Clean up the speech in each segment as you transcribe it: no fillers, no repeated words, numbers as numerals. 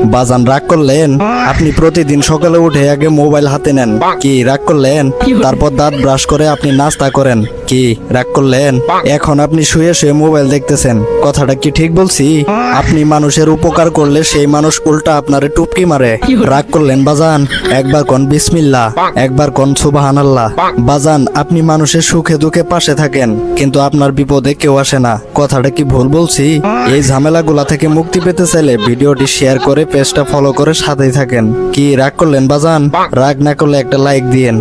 বাজান রাগ করলেন? আপনি প্রতিদিন সকালে উঠে আগে মোবাইল হাতে নেন, কি রাগ করলেন? তারপর দাঁত ব্রাশ করে আপনি নাস্তা করেন, কি রাগ করলেন? এখন আপনি শুয়ে শুয়ে মোবাইল দেখতেছেন, কথাটা কি ঠিক বলছি? আপনি মানুষের উপকার করলে সেই মানুষ উল্টা আপনারে টুপকি মারে, রাগ করলেন বাজান? একবার কোন বিসমিল্লাহ, একবার কোন সুবহানাল্লাহ। বাজান আপনি মানুষের সুখে দুঃখে পাশে থাকেন, কিন্তু আপনার বিপদে কেউ আসে না, কথাটা কি ভুল বলছি? এই ঝামেলাগুলা থেকে মুক্তি পেতে চাইলে ভিডিওটি শেয়ার করে পেজটা ফলো করে সাথেই থাকেন। কি রাগ করলেন বাজান? রাগ না করলে একটা লাইক দিয়েন।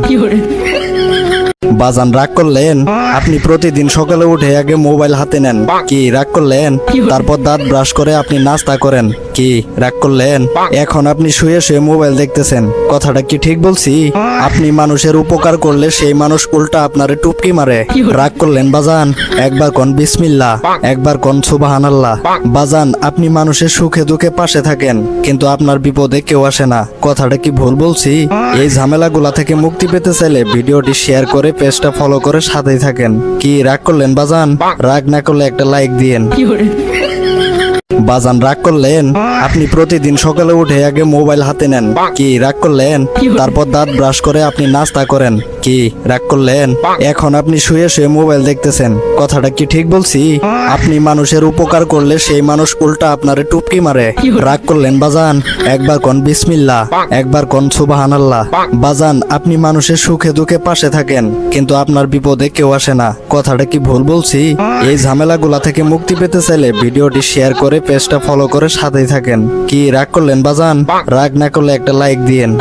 বাজান রাগ করলেন? আপনি প্রতিদিন সকালে উঠে আগে মোবাইল হাতে নেন, কি রাগ করলেন? তারপর দাঁত ব্রাশ করে আপনি নাস্তা করেন, কি রাগ করলেন? এখন আপনি শুয়ে শুয়ে মোবাইল দেখতেছেন, কথাটা কি ঠিক বলছি? আপনি মানুষের উপকার করলে সেই মানুষ উল্টা আপনারে টুপকি মারে, রাগ করলেন বাজান? একবার কোন বিসমিল্লাহ, একবার কোন সুবহানাল্লাহ। বাজান আপনি মানুষের সুখে দুঃখে পাশে থাকেন, কিন্তু আপনার বিপদে কেউ আসে না, কথাটা কি ভুল বলছি? এই ঝামেলাগুলা থেকে মুক্তি পেতে চাইলে ভিডিওটি শেয়ার করে পেজটা ফলো করে সাথেই থাকেন। কি রাগ করলেন বাজান? রাগ না করলে একটা লাইক দিয়েন। বাজান রাগ করলেন? আপনি প্রতিদিন সকালে উঠে আগে মোবাইল হাতে নেন, কি রাগ করলেন? তারপর দাঁত ব্রাশ করে আপনি নাস্তা করেন, কি রাগ করলেন? এখন আপনি শুয়ে শুয়ে মোবাইল দেখতেছেন, কথাটা কি ঠিক বলছি? আপনি মানুষের উপকার করলে সেই মানুষ উল্টা আপনারে টুপকি মারে, রাগ করলেন বাজান? একবার কোন বিসমিল্লাহ, একবার কোন সুবহানাল্লাহ। বাজান আপনি মানুষের সুখে দুঃখে পাশে থাকেন, কিন্তু আপনার বিপদে কেউ আসে না, কথাটা কি ভুল বলছি? এই ঝামেলাগুলা থেকে মুক্তি পেতে চাইলে ভিডিওটি শেয়ার করে পেজটা ফলো করে সাথেই থাকেন। কি রাগ করলেন বাজান? রাগ না করলে একটা লাইক দিয়েন।